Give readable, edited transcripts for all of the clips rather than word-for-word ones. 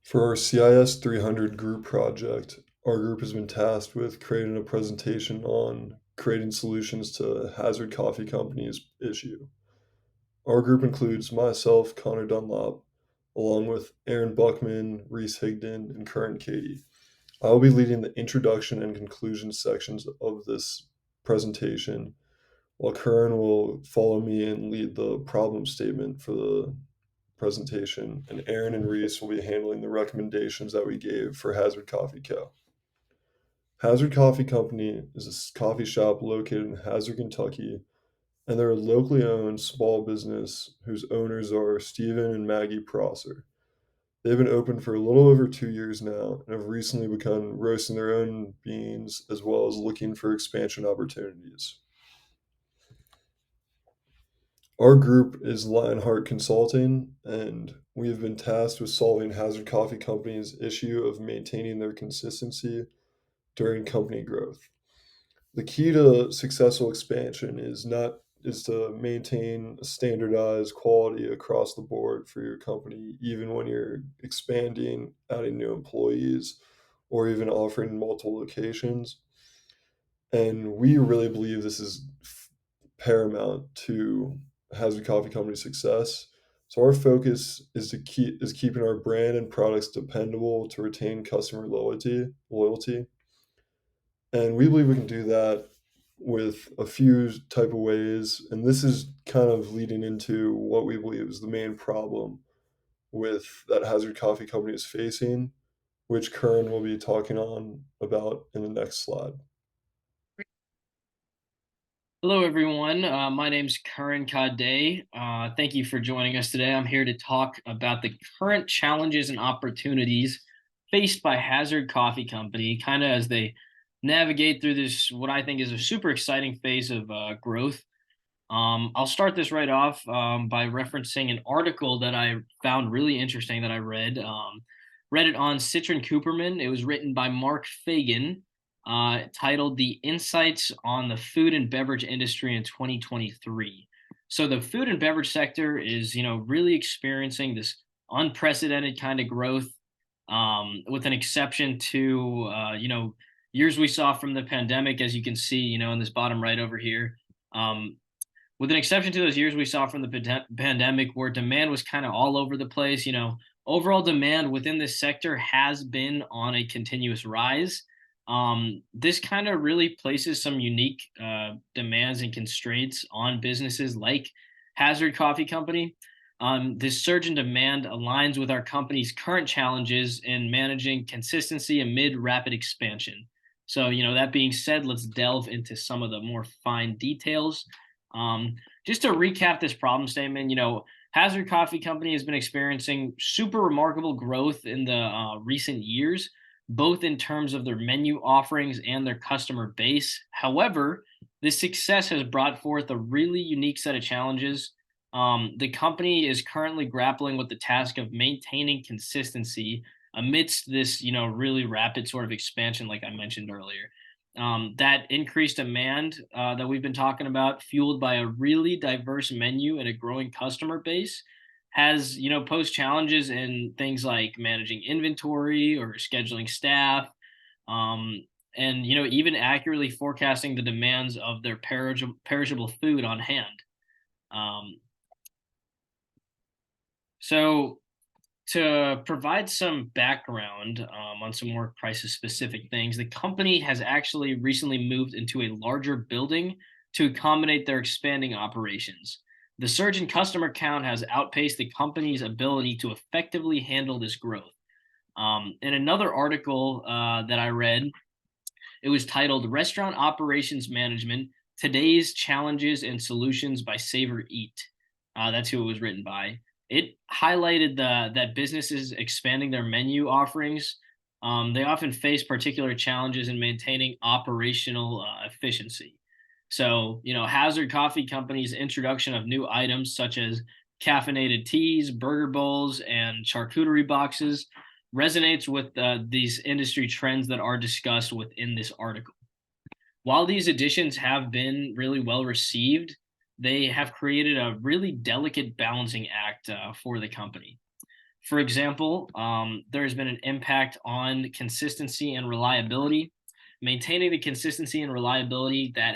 For our CIS 300 group project, our group has been tasked with creating a presentation on creating solutions to Hazard Coffee Company's issue. Our group includes myself, Connor Dunlop, along with Aaron Buckman, Reese Higdon, and Curran Katie. I will be leading the introduction and conclusion sections of this presentation, while Curran will follow me and lead the problem statement for the presentation, and Aaron and Reese will be handling the recommendations that we gave for Hazard Coffee Co. Hazard Coffee Company is a coffee shop located in Hazard, Kentucky, and they're a locally owned small business whose owners are Stephen and Maggie Prosser. They've been open for a little over 2 years now and have recently begun roasting their own beans as well as looking for expansion opportunities. Our group is Lionheart Consulting, and we have been tasked with solving Hazard Coffee Company's issue of maintaining their consistency during company growth. The key to successful expansion is to maintain a standardized quality across the board for your company, even when you're expanding, adding new employees, or even offering multiple locations. And we really believe this is paramount to Hazard Coffee Company's success. So our focus is keeping our brand and products dependable to retain customer loyalty. And we believe we can do that with a few type of ways. And this is kind of leading into what we believe is the main problem with that Hazard Coffee Company is facing, which Kern will be talking on about in the next slide. Hello, everyone. My name's Curran Kade. Thank you for joining us today. I'm here to talk about the current challenges and opportunities faced by Hazard Coffee Company, kind of as they navigate through this, what I think is a super exciting phase of growth. I'll start this right off by referencing an article that I found really interesting that I read. Read it on Citron Cooperman. It was written by Mark Fagan, titled "The Insights on the Food and Beverage Industry in 2023." So the food and beverage sector is, really experiencing this unprecedented kind of growth, with an exception to, years we saw from the pandemic, as you can see, in this bottom right over here. Um, with an exception to those years we saw from the pandemic where demand was kind of all over the place, overall demand within this sector has been on a continuous rise. This kind of really places some unique demands and constraints on businesses like Hazard Coffee Company. This surge in demand aligns with our company's current challenges in managing consistency amid rapid expansion. So, that being said, let's delve into some of the more fine details. Just to recap this problem statement, Hazard Coffee Company has been experiencing super remarkable growth in the recent years, both in terms of their menu offerings and their customer base. However, this success has brought forth a really unique set of challenges. The company is currently grappling with the task of maintaining consistency amidst this, really rapid sort of expansion, like I mentioned earlier. That increased demand that we've been talking about, fueled by a really diverse menu and a growing customer base, has posed challenges in things like managing inventory or scheduling staff, um, and even accurately forecasting the demands of their perishable food on hand. Um, so to provide some background on some more crisis specific things, the company has actually recently moved into a larger building to accommodate their expanding operations. The surge in customer count has outpaced the company's ability to effectively handle this growth. In another article that I read, it was titled Restaurant Operations Management: Today's Challenges and Solutions by Savor Eat. That's who it was written by. It highlighted that businesses expanding their menu offerings, they often face particular challenges in maintaining operational efficiency. So, Hazard Coffee Company's introduction of new items such as caffeinated teas, burger bowls, and charcuterie boxes resonates with these industry trends that are discussed within this article. While these additions have been really well received, they have created a really delicate balancing act for the company. For example, there has been an impact on consistency and reliability. Maintaining the consistency and reliability that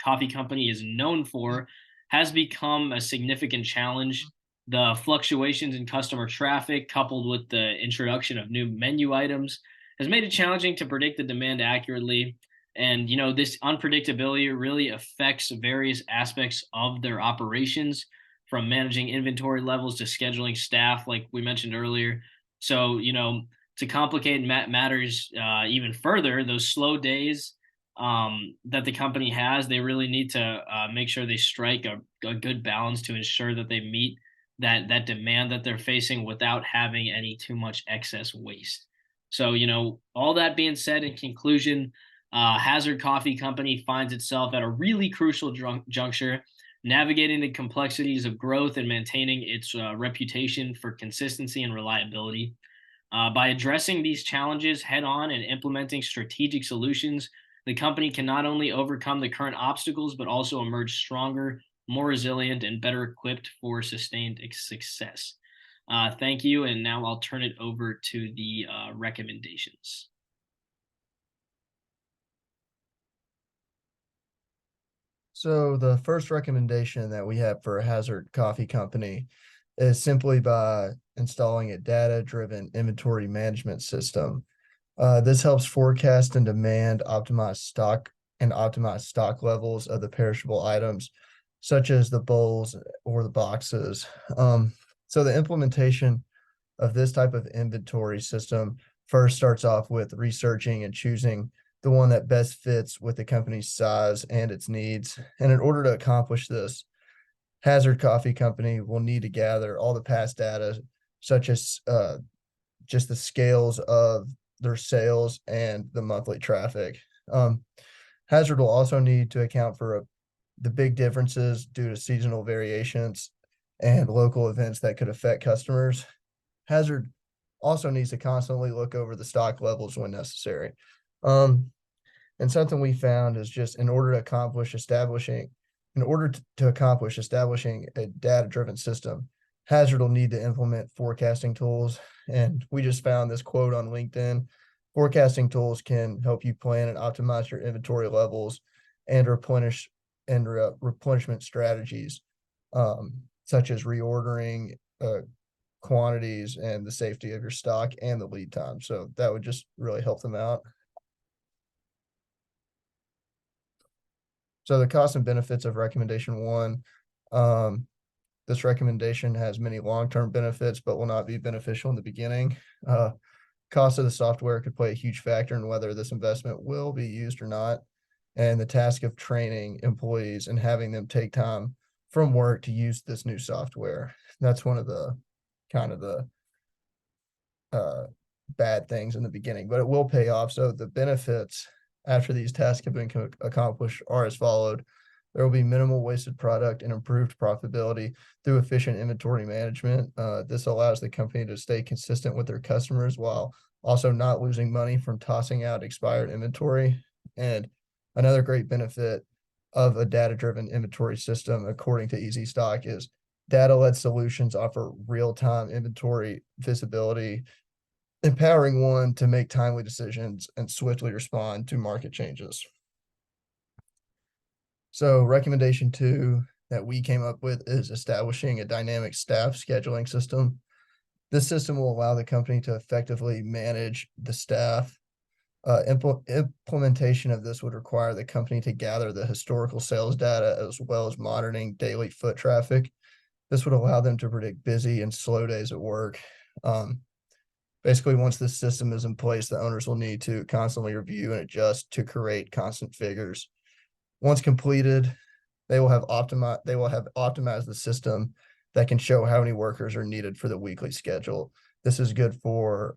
Coffee Company is known for has become a significant challenge. The fluctuations in customer traffic, coupled with the introduction of new menu items, has made it challenging to predict the demand accurately. And this unpredictability really affects various aspects of their operations, from managing inventory levels to scheduling staff, like we mentioned earlier. So, to complicate matters even further, those slow days that the company has, they really need to make sure they strike a good balance to ensure that they meet that demand that they're facing without having any too much excess waste. So, all that being said, in conclusion, Hazard Coffee Company finds itself at a really crucial juncture, navigating the complexities of growth and maintaining its reputation for consistency and reliability. By addressing these challenges head on and implementing strategic solutions, the company can not only overcome the current obstacles, but also emerge stronger, more resilient, and better equipped for sustained success. Thank you. And now I'll turn it over to the recommendations. So the first recommendation that we have for Hazard Coffee Company is simply by installing a data-driven inventory management system. This helps forecast and demand optimize stock levels of the perishable items, such as the bowls or the boxes. So the implementation of this type of inventory system first starts off with researching and choosing the one that best fits with the company's size and its needs. And in order to accomplish this, Hazard Coffee Company will need to gather all the past data, such as just the scales of their sales and the monthly traffic. Hazard will also need to account for the big differences due to seasonal variations and local events that could affect customers. Hazard also needs to constantly look over the stock levels when necessary. And something we found is just in order to accomplish establishing a data-driven system, Hazard will need to implement forecasting tools. And we just found this quote on LinkedIn. Forecasting tools can help you plan and optimize your inventory levels and replenishment strategies, such as reordering quantities and the safety of your stock and the lead time. So that would just really help them out. So the costs and benefits of recommendation one. This recommendation has many long-term benefits, but will not be beneficial in the beginning. Cost of the software could play a huge factor in whether this investment will be used or not. And the task of training employees and having them take time from work to use this new software. That's one of the kind of the bad things in the beginning, but it will pay off. So the benefits after these tasks have been accomplished are as followed. There will be minimal wasted product and improved profitability through efficient inventory management. This allows the company to stay consistent with their customers while also not losing money from tossing out expired inventory. And another great benefit of a data-driven inventory system, according to Easy Stock, is data-led solutions offer real-time inventory visibility, empowering one to make timely decisions and swiftly respond to market changes. So recommendation two that we came up with is establishing a dynamic staff scheduling system. This system will allow the company to effectively manage the staff. Implementation of this would require the company to gather the historical sales data as well as monitoring daily foot traffic. This would allow them to predict busy and slow days at work. Basically, once this system is in place, the owners will need to constantly review and adjust to create constant figures. Once completed, they will have optimized the system that can show how many workers are needed for the weekly schedule. This is good for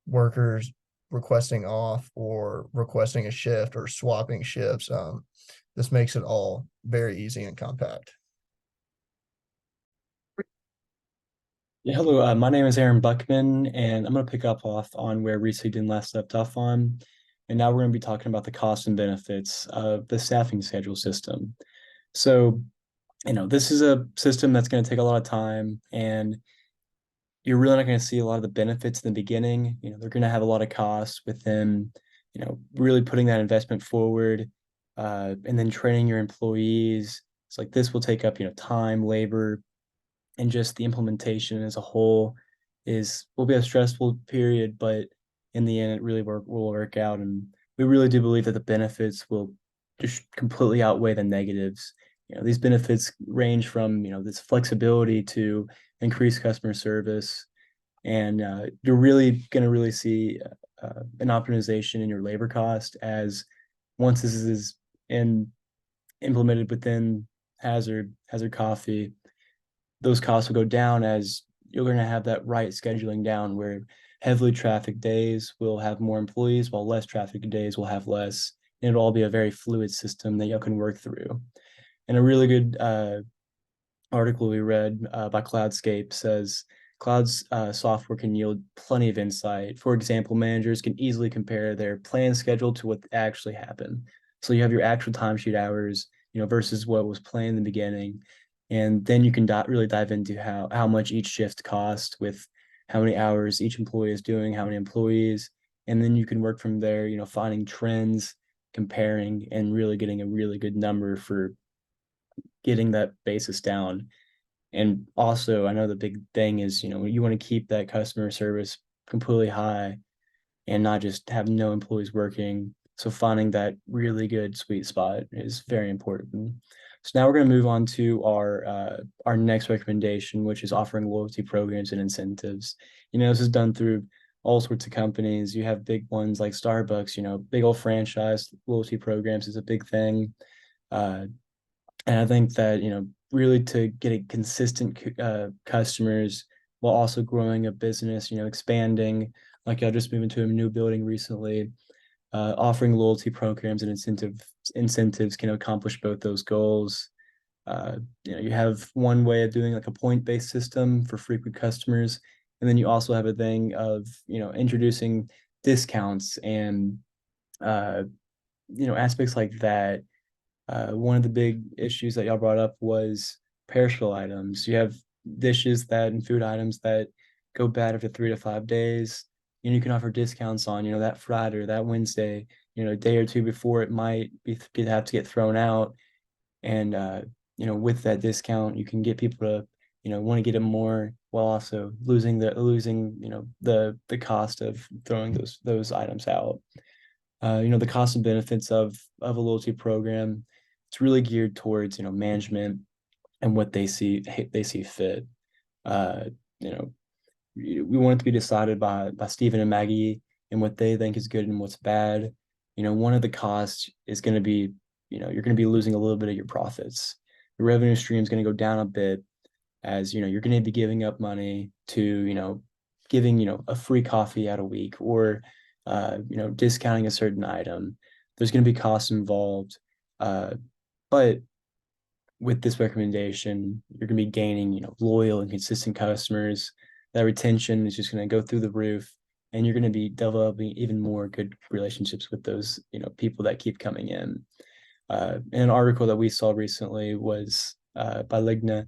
workers requesting off or requesting a shift or swapping shifts. This makes it all very easy and compact. Yeah, hello. My name is Aaron Buckman, and I'm going to pick up off on where Reese did last left off on. And now we're going to be talking about the costs and benefits of the staffing schedule system. So, this is a system that's going to take a lot of time, and you're really not going to see a lot of the benefits in the beginning. They're going to have a lot of costs with them, really putting that investment forward, and then training your employees. It's like this will take up, time, labor, and just the implementation as a whole will be a stressful period, but in the end, it really will work out. And we really do believe that the benefits will just completely outweigh the negatives. These benefits range from, this flexibility to increased customer service, and you're really going to really see an optimization in your labor cost as once this is in implemented within Hazard Coffee, those costs will go down as you're going to have that right scheduling down where heavily trafficked days will have more employees while less trafficked days will have less. And it'll all be a very fluid system that y'all can work through. And a really good article we read by Cloudscape says Cloud's software can yield plenty of insight. For example, managers can easily compare their planned schedule to what actually happened. So you have your actual timesheet hours, versus what was planned in the beginning. And then you can really dive into how much each shift cost with how many hours each employee is doing, how many employees. And then you can work from there, finding trends, comparing, and really getting a really good number for getting that basis down. And also, I know the big thing is, you want to keep that customer service completely high and not just have no employees working. So finding that really good sweet spot is very important. So now we're going to move on to our next recommendation, which is offering loyalty programs and incentives. This is done through all sorts of companies. You have big ones like Starbucks, big old franchise loyalty programs is a big thing. And I think that, really to get a consistent customers while also growing a business, expanding, like I just moved into a new building recently, offering loyalty programs and incentives can accomplish both those goals. You have one way of doing like a point-based system for frequent customers, and then you also have a thing of, introducing discounts and, aspects like that. One of the big issues that y'all brought up was perishable items. You have dishes and food items that go bad after 3 to 5 days, and you can offer discounts on, that Friday or that Wednesday, a day or two before it might have to get thrown out. And with that discount, you can get people to, want to get it more while also losing the cost of throwing those items out. The cost and benefits of a loyalty program, it's really geared towards, management and what they see fit. Uh, you know, we want it to be decided by Stephen and Maggie and what they think is good and what's bad. One of the costs is going to be, you're going to be losing a little bit of your profits. The revenue stream is going to go down a bit as, you're going to be giving up money to, giving, a free coffee out a week or, discounting a certain item. There's going to be costs involved. But with this recommendation, you're going to be gaining, loyal and consistent customers. That retention is just going to go through the roof, and you're going to be developing even more good relationships with those, people that keep coming in. And an article that we saw recently was by Ligna.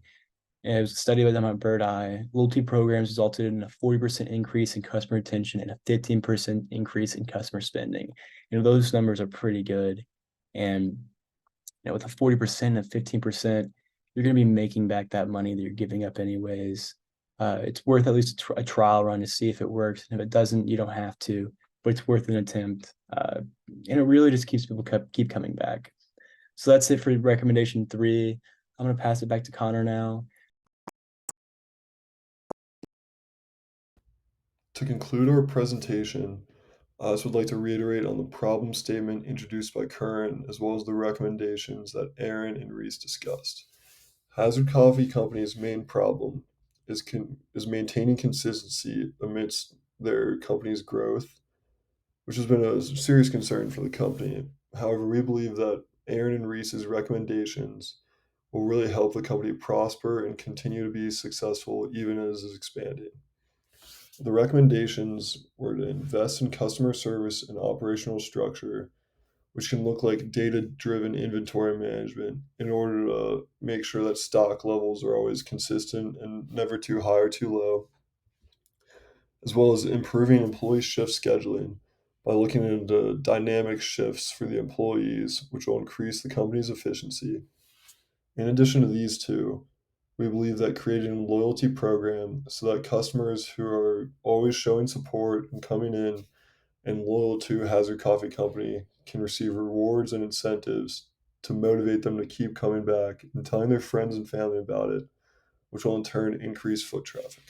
And it was a study done by Bird Eye. Loyalty programs resulted in a 40% increase in customer retention and a 15% increase in customer spending. Those numbers are pretty good. And with a 40% and 15%, you're going to be making back that money that you're giving up anyways. It's worth at least a trial run to see if it works. And if it doesn't, you don't have to, but it's worth an attempt. And it really just keeps people keep coming back. So that's it for recommendation 3. I'm going to pass it back to Connor now. To conclude our presentation, I also would like to reiterate on the problem statement introduced by Curran, as well as the recommendations that Aaron and Reese discussed. Hazard Coffee Company's main problem is maintaining consistency amidst their company's growth, which has been a serious concern for the company. However, we believe that Aaron and Reese's recommendations will really help the company prosper and continue to be successful even as it's expanding. The recommendations were to invest in customer service and operational structure, which can look like data driven inventory management in order to make sure that stock levels are always consistent and never too high or too low. as well as improving employee shift scheduling by looking into dynamic shifts for the employees, which will increase the company's efficiency. In addition to these two, we believe that creating a loyalty program so that customers who are always showing support and coming in and loyal to Hazard Coffee Company can receive rewards and incentives to motivate them to keep coming back and telling their friends and family about it, which will in turn increase foot traffic.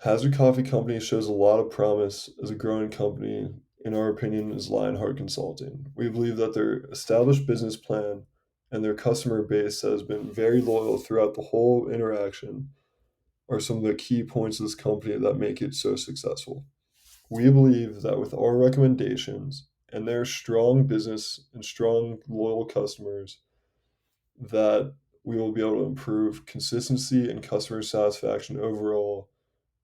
Hazard Coffee Company shows a lot of promise as a growing company, in our opinion, is Lionheart Consulting. We believe that their established business plan and their customer base that has been very loyal throughout the whole interaction are some of the key points of this company that make it so successful. We believe that with our recommendations and their strong business and strong loyal customers, that we will be able to improve consistency and customer satisfaction overall,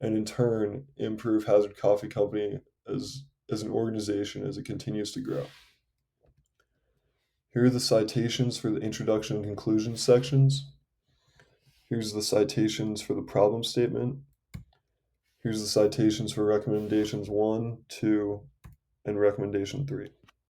and in turn improve Hazard Coffee Company as an organization as it continues to grow. Here are the citations for the introduction and conclusion sections. Here's the citations for the problem statement. Here's the citations for recommendations 1, 2, and recommendation 3.